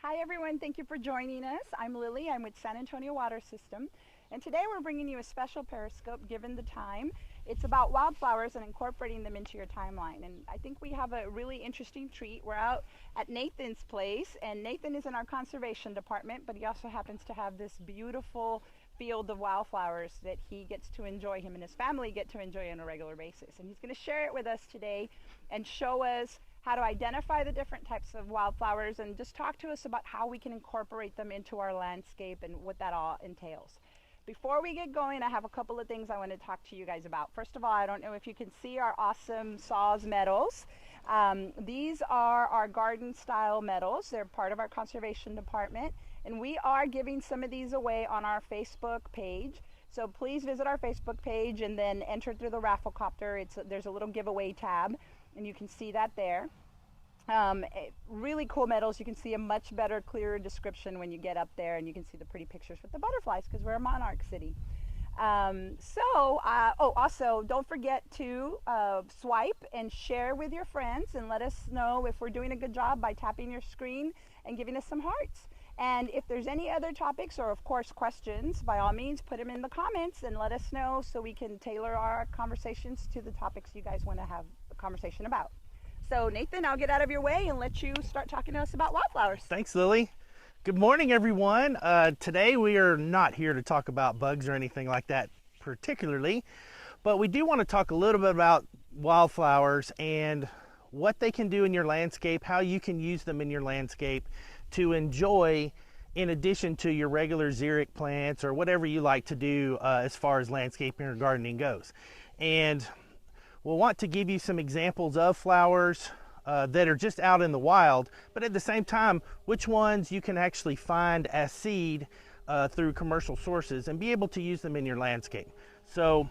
Hi everyone, thank you for joining us. I'm Lily, I'm with San Antonio Water System, and today we're bringing you a special periscope given the time. It's about wildflowers and incorporating them into your timeline, and I think we have a really interesting treat. We're out at Nathan's place, and Nathan is in our conservation department, but he also happens to have this beautiful field of wildflowers that he gets to enjoy, him and his family get to enjoy on a regular basis, and he's going to share it with us today and show us how to identify the different types of wildflowers and just talk to us about how we can incorporate them into our landscape and what that all entails. Before we get going, I have a couple of things I want to talk to you guys about. First of all, I don't know if you can see our awesome MySAWS medals. These are our garden style medals. They're part of our conservation department, and we are giving some of these away on our Facebook page. So please visit our Facebook page and then enter through the rafflecopter. There's a little giveaway tab, and you can see that there. Really cool medals. You can see a much better, clearer description when you get up there, and you can see the pretty pictures with the butterflies because we're a monarch city. Also don't forget to swipe and share with your friends and let us know if we're doing a good job by tapping your screen and giving us some hearts. And if there's any other topics or of course questions, by all means put them in the comments and let us know so we can tailor our conversations to the topics you guys want to have a conversation about. So Nathan, I'll get out of your way and let you start talking to us about wildflowers. Thanks, Lily. Good morning, everyone. Today we are not here to talk about bugs or anything like that particularly, but we do want to talk a little bit about wildflowers and what they can do in your landscape, how you can use them in your landscape to enjoy in addition to your regular xeric plants or whatever you like to do as far as landscaping or gardening goes. And we'll want to give you some examples of flowers that are just out in the wild, but at the same time, which ones you can actually find as seed through commercial sources and be able to use them in your landscape. So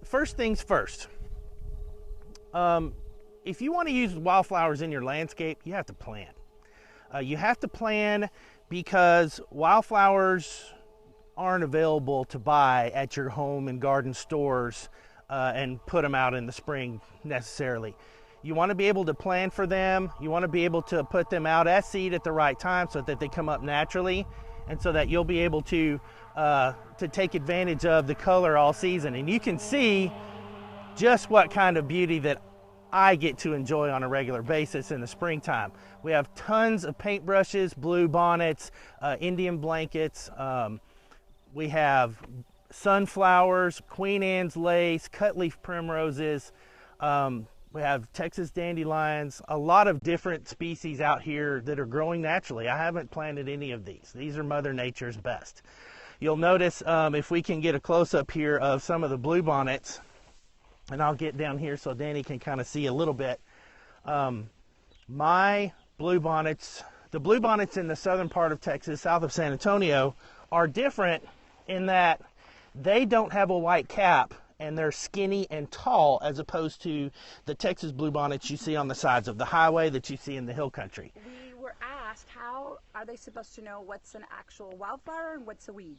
first things first, if you want to use wildflowers in your landscape, you have to plan. You have to plan because wildflowers aren't available to buy at your home and garden stores and put them out in the spring necessarily. You want to be able to plan for them. You want to be able to put them out as seed at the right time so that they come up naturally and so that you'll be able to take advantage of the color all season. And you can see just what kind of beauty that I get to enjoy on a regular basis in the springtime. We have tons of paintbrushes, blue bonnets, Indian blankets. We have sunflowers, Queen Anne's lace, cut leaf primroses. We have Texas dandelions, a lot of different species out here that are growing naturally. I haven't planted any of these. These are Mother Nature's best. You'll notice if we can get a close-up here of some of the blue bonnets, and I'll get down here so Danny can kind of see a little bit. My blue bonnets, the blue bonnets in the southern part of Texas, south of San Antonio, are different in that they don't have a white cap and they're skinny and tall as opposed to the Texas bluebonnets you see on the sides of the highway that you see in the hill country. We were asked, how are they supposed to know what's an actual wildflower and what's a weed?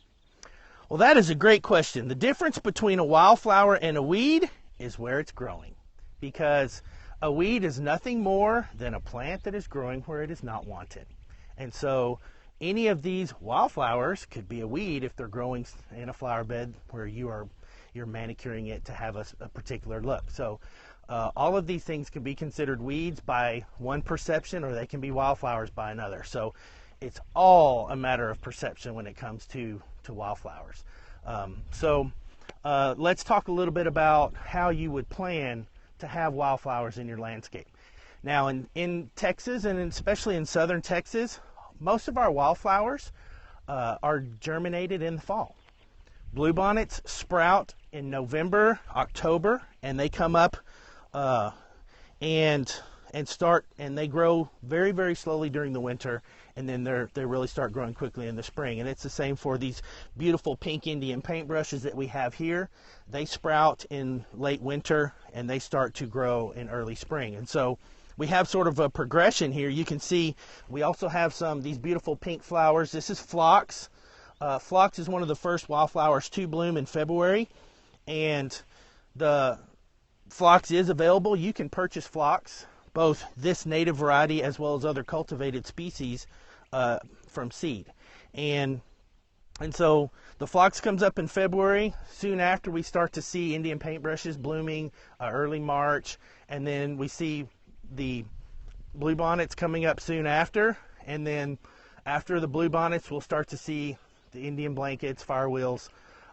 Well, that is a great question. The difference between a wildflower and a weed is where it's growing, because a weed is nothing more than a plant that is growing where it is not wanted. And so any of these wildflowers could be a weed if they're growing in a flower bed where you're manicuring it to have a particular look. So all of these things can be considered weeds by one perception, or they can be wildflowers by another. So it's all a matter of perception when it comes to wildflowers. Let's talk a little bit about how you would plan to have wildflowers in your landscape. Now in Texas, and especially in southern Texas, most of our wildflowers are germinated in the fall. Bluebonnets sprout in November, October, and they come up and they grow very, very slowly during the winter, and then they really start growing quickly in the spring. And it's the same for these beautiful pink Indian paintbrushes that we have here. They sprout in late winter and they start to grow in early spring. And so we have sort of a progression here. You can see we also have these beautiful pink flowers. This is phlox. Phlox is one of the first wildflowers to bloom in February, and the phlox is available. You can purchase phlox both this native variety as well as other cultivated species from seed. And so the phlox comes up in February. Soon after, we start to see Indian paintbrushes blooming early March, and then we see the bluebonnets coming up soon after, and then after the bluebonnets, we'll start to see the Indian blankets, firewheels,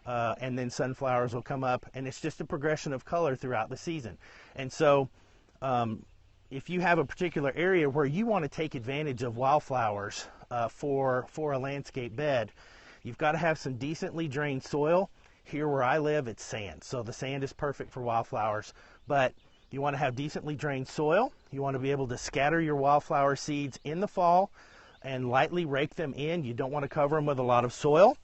and then sunflowers will come up, and it's just a progression of color throughout the season. And so if you have a particular area where you want to take advantage of wildflowers for a landscape bed, you've got to have some decently drained soil. Here where I live, it's sand, so the sand is perfect for wildflowers, but you want to have decently drained soil. You want to be able to scatter your wildflower seeds in the fall and lightly rake them in. You don't want to cover them with a lot of soil.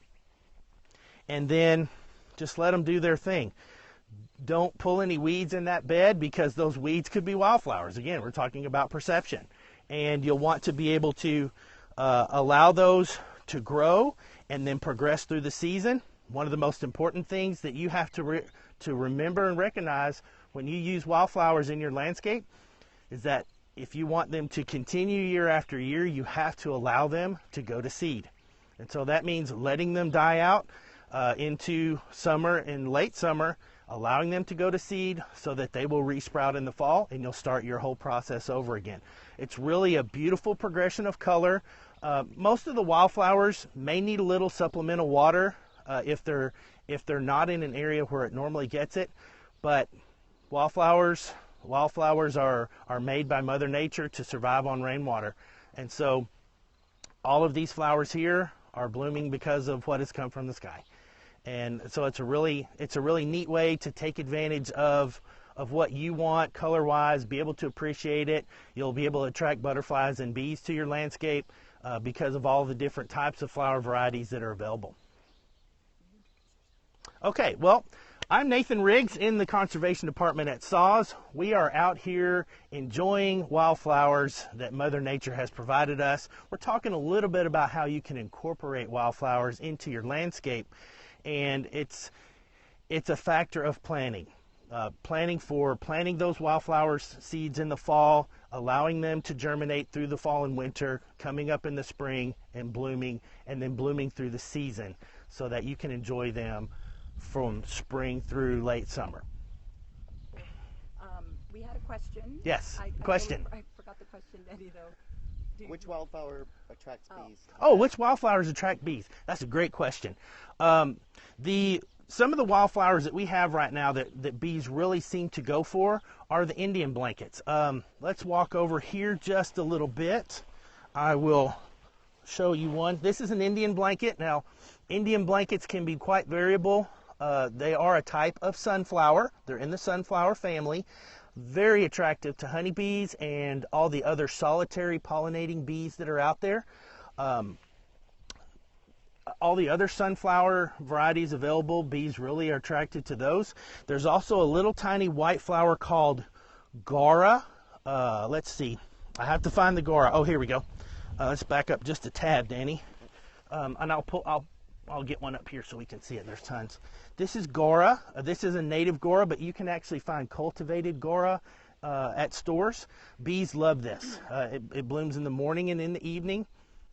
And then just let them do their thing. Don't pull any weeds in that bed, because those weeds could be wildflowers. Again, we're talking about perception. And you'll want to be able to allow those to grow and then progress through the season. One of the most important things that you have to remember and recognize when you use wildflowers in your landscape is that if you want them to continue year after year, you have to allow them to go to seed. And so that means letting them die out into summer and late summer, allowing them to go to seed so that they will resprout in the fall, and you'll start your whole process over again. It's really a beautiful progression of color. Most of the wildflowers may need a little supplemental water if they're not in an area where it normally gets it, but wildflowers are made by Mother Nature to survive on rainwater. And so all of these flowers here are blooming because of what has come from the sky. And so it's a really neat way to take advantage of what you want color-wise, be able to appreciate it. You'll be able to attract butterflies and bees to your landscape because of all the different types of flower varieties that are available. Okay, well, I'm Nathan Riggs in the Conservation Department at SAWS. We are out here enjoying wildflowers that Mother Nature has provided us. We're talking a little bit about how you can incorporate wildflowers into your landscape, and it's a factor of planning. Planting those wildflower seeds in the fall, allowing them to germinate through the fall and winter, coming up in the spring and then blooming through the season so that you can enjoy them from spring through late summer. We had a question. Yes, I forgot the question, Eddie, though. Which wildflower attracts bees? Oh, which wildflowers attract bees? That's a great question. Some of the wildflowers that we have right now that bees really seem to go for are the Indian blankets. Let's walk over here just a little bit. I will show you one. This is an Indian blanket. Now, Indian blankets can be quite variable. They are a type of sunflower. They're in the sunflower family. Very attractive to honeybees and all the other solitary pollinating bees that are out there. All the other sunflower varieties available, bees really are attracted to those. There's also a little tiny white flower called Gora. Let's see. I have to find the Gora. Oh, here we go. Let's back up just a tad, Danny. And I'll get one up here so we can see it. There's tons. This is Gora. This is a native Gora, but you can actually find cultivated Gora at stores. Bees love this. It blooms in the morning and in the evening.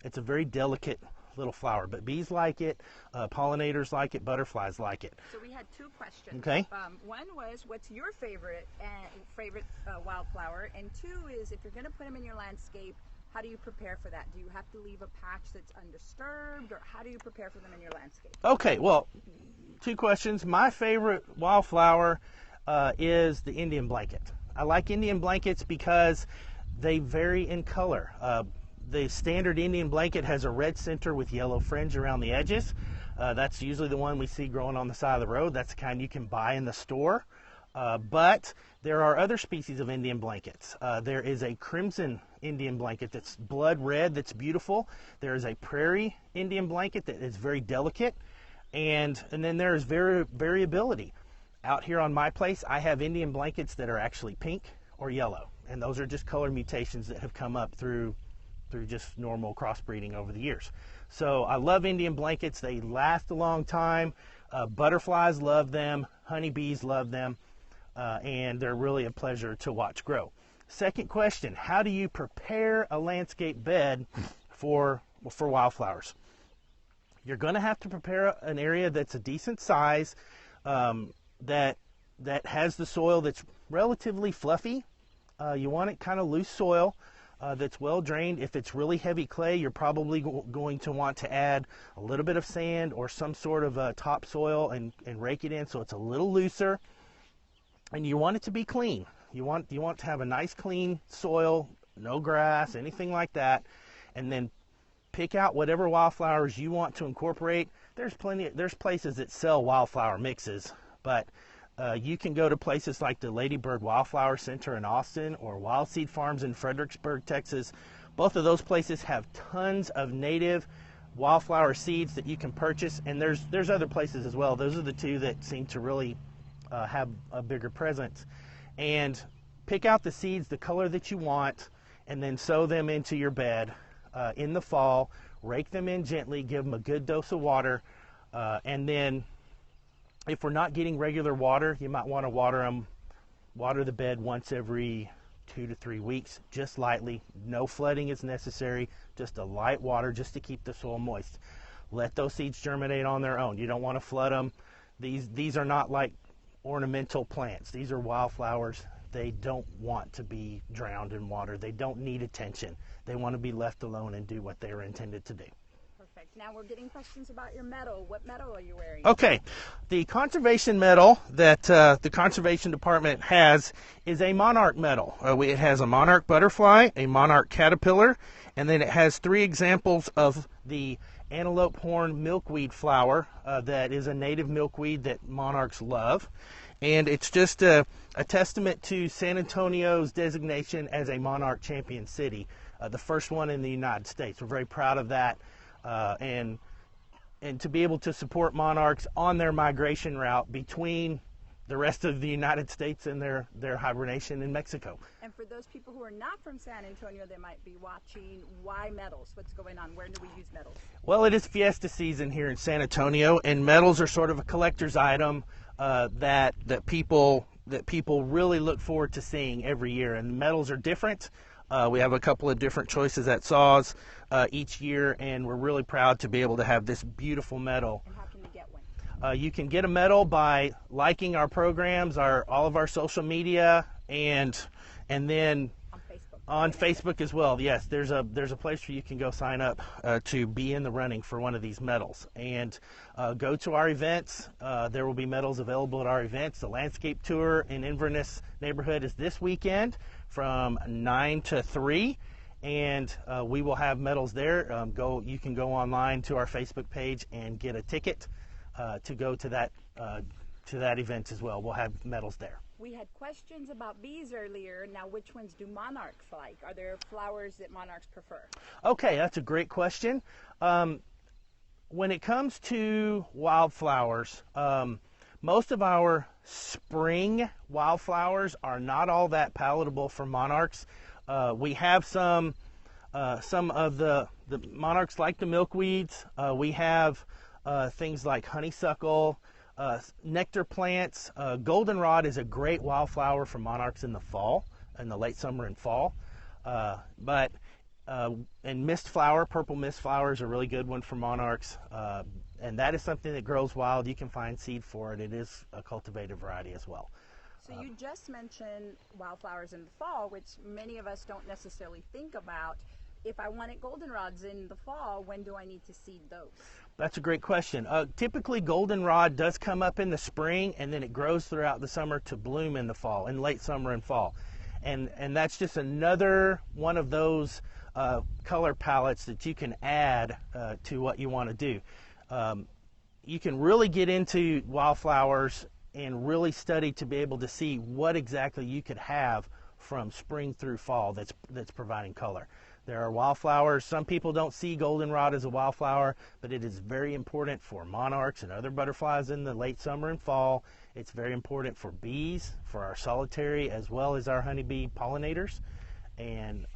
It's a very delicate little flower, but bees like it, pollinators like it, butterflies like it. So we had two questions. Okay. One was, what's your favorite wildflower? And two is, if you're going to put them in your landscape, how do you prepare for that? Do you have to leave a patch that's undisturbed, or how do you prepare for them in your landscape? Okay, well, two questions. My favorite wildflower is the Indian blanket. I like Indian blankets because they vary in color. The standard Indian blanket has a red center with yellow fringe around the edges. That's usually the one we see growing on the side of the road. That's the kind you can buy in the store. But there are other species of Indian blankets. There is a crimson Indian blanket that's blood red, that's beautiful. There is a prairie Indian blanket that is very delicate. And then there is variability. Out here on my place, I have Indian blankets that are actually pink or yellow. And those are just color mutations that have come up through just normal crossbreeding over the years. So I love Indian blankets. They last a long time. Butterflies love them. Honeybees love them. And they're really a pleasure to watch grow. Second question, how do you prepare a landscape bed for wildflowers? You're going to have to prepare an area that's a decent size, that has the soil that's relatively fluffy. You want it kind of loose soil that's well drained. If it's really heavy clay, you're probably going to want to add a little bit of sand or some sort of topsoil and rake it in so it's a little looser. And you want it to be clean. You want to have a nice clean soil, no grass, anything like that, and then pick out whatever wildflowers you want to incorporate. There's places that sell wildflower mixes, but you can go to places like the Ladybird Wildflower Center in Austin or Wild Seed Farms in Fredericksburg, Texas. Both of those places have tons of native wildflower seeds that you can purchase, and there's other places as well. Those are the two that seem to really have a bigger presence. And pick out the seeds, the color that you want, and then sow them into your bed in the fall. Rake them in gently, give them a good dose of water, and then if we're not getting regular water, you might want to water the bed once every 2 to 3 weeks, just lightly. No flooding is necessary, just a light water just to keep the soil moist. Let those seeds germinate on their own. You don't want to flood them. These are not like ornamental plants. These are wildflowers. They don't want to be drowned in water. They don't need attention. They want to be left alone and do what they were intended to do. Perfect. Now we're getting questions about your medal. What medal are you wearing? Okay. The conservation medal that the conservation department has is a monarch medal. It has a monarch butterfly, a monarch caterpillar, and then it has 3 examples of the antelope horn milkweed flower that is a native milkweed that monarchs love. And it's just a testament to San Antonio's designation as a monarch champion city, the first one in the United States. We're very proud of that, and to be able to support monarchs on their migration route between the rest of the United States and their hibernation in Mexico. And for those people who are not from San Antonio, they might be watching, why medals? What's going on? Where do we use medals? Well, it is fiesta season here in San Antonio, and medals are sort of a collector's item that people really look forward to seeing every year. And medals are different. We have a couple of different choices at MySAWS each year, and we're really proud to be able to have this beautiful medal. And how can you get one? You can get a medal by liking our programs, all of our social media, and then on Facebook as well. Yes, there's a place where you can go sign up to be in the running for one of these medals, and go to our events. There will be medals available at our events. The landscape tour in Inverness neighborhood is this weekend from 9 to 3, and we will have medals there. You can go online to our Facebook page and get a ticket to go to that event as well. We'll have medals there. We had questions about bees earlier. Now, which ones do monarchs like? Are there flowers that monarchs prefer? Okay, that's a great question. When it comes to wildflowers, most of our spring wildflowers are not all that palatable for monarchs. We have some of the monarchs like the milkweeds. We have things like honeysuckle, nectar plants. Goldenrod is a great wildflower for monarchs in the fall, in the late summer and fall. And mist flower, purple mist flower is a really good one for monarchs. And that is something that grows wild. You can find seed for it. It is a cultivated variety as well. So you just mentioned wildflowers in the fall, which many of us don't necessarily think about. If I wanted goldenrods in the fall, when do I need to seed those? That's a great question. Typically, goldenrod does come up in the spring, and then it grows throughout the summer to bloom in the fall, in late summer and fall. And that's just another one of those color palettes that you can add to what you want to do. You can really get into wildflowers and really study to be able to see what exactly you could have from spring through fall that's providing color. There are wildflowers. Some people don't see goldenrod as a wildflower, but it is very important for monarchs and other butterflies in the late summer and fall. It's very important for bees, for our solitary, as well as our honeybee pollinators. And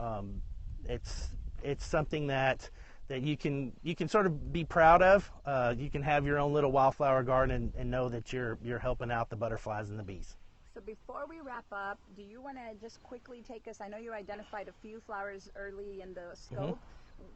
it's something that you can sort of be proud of. You can have your own little wildflower garden and know that you're helping out the butterflies and the bees. So before we wrap up, do you want to just quickly take us, I know you identified a few flowers early in the scope.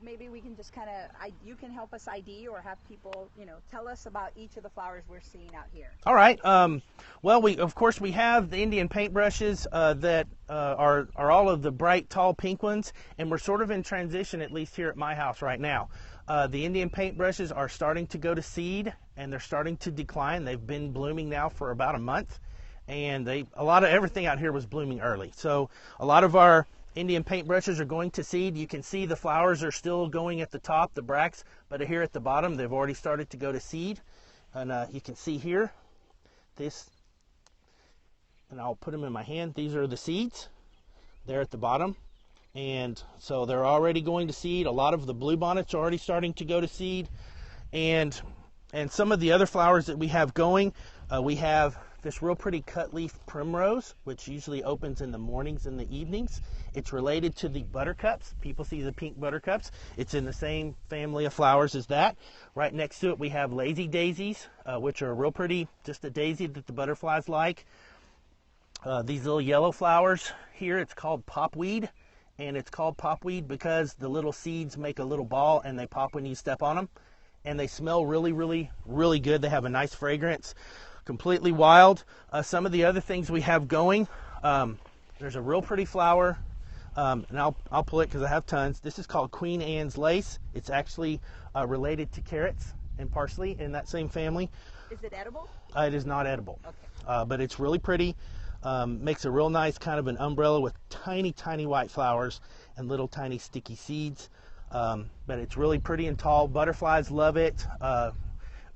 Maybe we can just kind of, you can help us ID or have people, you know, tell us about each of the flowers we're seeing out here. All right. Well, of course we have the Indian paintbrushes that are all of the bright, tall pink ones, and we're sort of in transition, at least here at my house right now. The Indian paintbrushes are starting to go to seed, and they're starting to decline. They've been blooming now for about a month, and a lot of everything out here was blooming early. So a lot of our Indian paintbrushes are going to seed. You can see the flowers are still going at the top, the bracts, but here at the bottom, they've already started to go to seed. And you can see here, this, and I'll put them in my hand. These are the seeds. They're at the bottom. And so they're already going to seed. A lot of the bluebonnets are already starting to go to seed. And some of the other flowers that we have going, we have this real pretty cut leaf primrose, which usually opens in the mornings and the evenings. It's related to the buttercups. People see the pink buttercups. It's in the same family of flowers as that. Right next to it, we have lazy daisies, which are real pretty, just a daisy that the butterflies like. These little yellow flowers here, it's called popweed. And it's called popweed because the little seeds make a little ball and they pop when you step on them. And they smell really, really, really good. They have a nice fragrance. Completely wild. Some of the other things we have going, there's a real pretty flower, and I'll pull it because I have tons. This is called Queen Anne's lace. It's actually related to carrots and parsley in that same family. Is it edible? It is not edible, okay. But it's really pretty. Makes a real nice kind of an umbrella with tiny, tiny white flowers and little tiny sticky seeds. But it's really pretty and tall. Butterflies love it.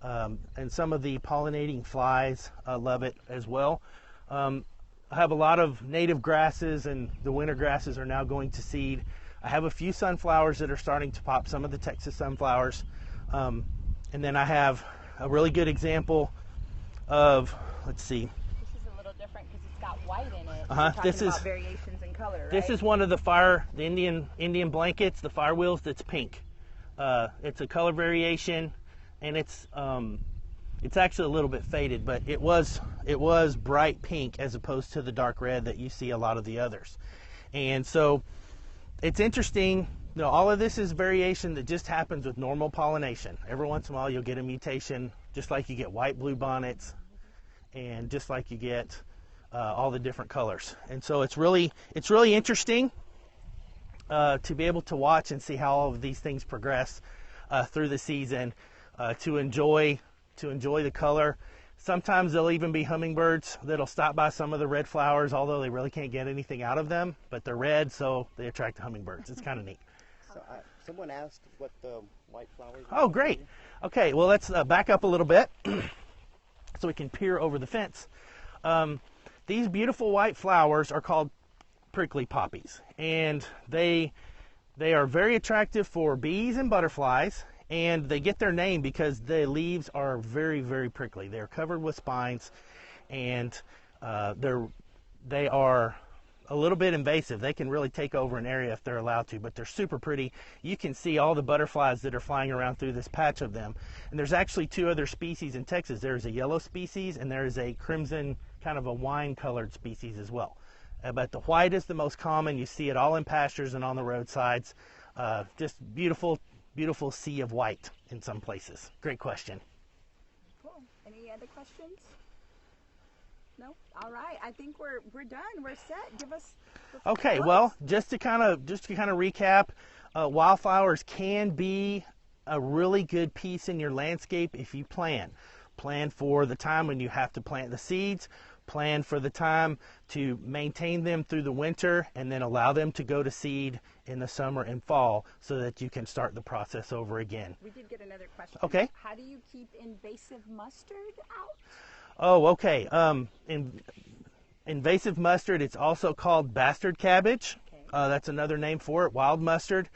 And some of the pollinating flies love it as well. I have a lot of native grasses, and the winter grasses are now going to seed. I have a few sunflowers that are starting to pop, some of the Texas sunflowers. And then I have a really good example of, let's see. This is a little different because it's got white in it. This is about variations in color, right? This is one of the Indian blankets, the fire wheels that's pink. It's a color variation. And it's actually a little bit faded, but it was bright pink as opposed to the dark red that you see a lot of the others. And so it's interesting, you know, all of this is variation that just happens with normal pollination. Every once in a while you'll get a mutation, just like you get white bluebonnets and just like you get all the different colors. And so it's really interesting to be able to watch and see how all of these things progress through the season. To enjoy the color. Sometimes there'll even be hummingbirds that'll stop by some of the red flowers, although they really can't get anything out of them, but they're red, so they attract the hummingbirds. It's kind of neat. So someone asked what the white flowers Oh, great. Okay, well, let's back up a little bit so we can peer over the fence. These beautiful white flowers are called prickly poppies, and they are very attractive for bees and butterflies. And they get their name because the leaves are very, very prickly. They're covered with spines, and they are a little bit invasive. They can really take over an area if they're allowed to, but they're super pretty. You can see all the butterflies that are flying around through this patch of them. And there's actually two other species in Texas. There's a yellow species, and there's a crimson, kind of a wine-colored species as well. But the white is the most common. You see it all in pastures and on the roadsides. Just beautiful sea of white in some places. Great question. Cool. Any other questions? No? All right. I think we're done. We're set. Give us the Okay, well, just to kind of recap, wildflowers can be a really good piece in your landscape if you plan. Plan for the time when you have to plant the seeds. Plan for the time to maintain them through the winter, and then allow them to go to seed in the summer and fall so that you can start the process over again. We did get another question. Okay. How do you keep invasive mustard out? Oh, okay. Invasive mustard, it's also called bastard cabbage. Okay. That's another name for it, wild mustard.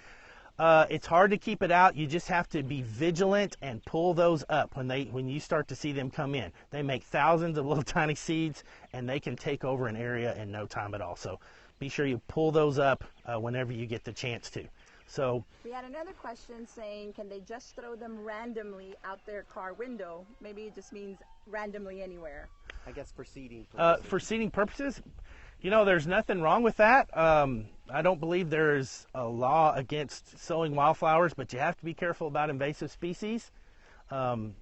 It's hard to keep it out. You just have to be vigilant and pull those up when you start to see them come in. They make thousands of little tiny seeds, and they can take over an area in no time at all. So be sure you pull those up whenever you get the chance to. So we had another question saying, can they just throw them randomly out their car window? Maybe it just means randomly anywhere. I guess for seeding purposes. For seeding purposes, you know, there's nothing wrong with that. I don't believe there's a law against sowing wildflowers, but you have to be careful about invasive species. Some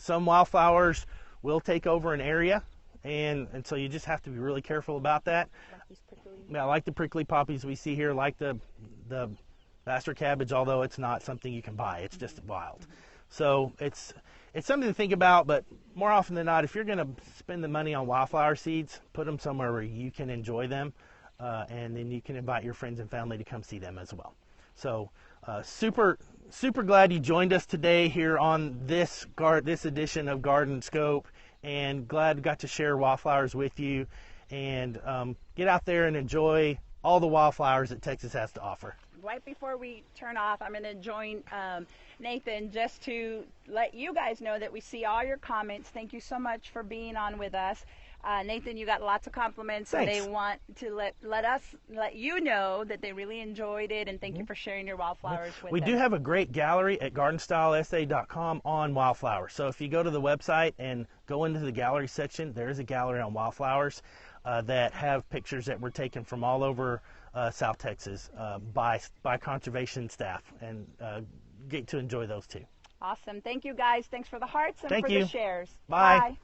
wildflowers will take over an area, and so you just have to be really careful about that. Yeah, like the prickly poppies we see here, like the bastard cabbage, although it's not something you can buy, it's just wild. So it's something to think about, but more often than not, if you're going to spend the money on wildflower seeds, put them somewhere where you can enjoy them, and then you can invite your friends and family to come see them as well. So super glad you joined us today here on this edition of Garden Scope, and glad got to share wildflowers with you, and get out there and enjoy all the wildflowers that Texas has to offer. Right before we turn off, I'm going to join Nathan just to let you guys know that we see all your comments. Thank you so much for being on with us. Nathan, you got lots of compliments. Thanks. And they want to let you know that they really enjoyed it, and thank you for sharing your wildflowers with We them. do have a great gallery at gardenstylesa.com on wildflowers. So if you go to the website and go into the gallery section, there is a gallery on wildflowers that have pictures that were taken from all over South Texas by conservation staff, and get to enjoy those too. Awesome. Thank you guys. Thanks for the hearts and Thank for you. the shares. Bye. Bye.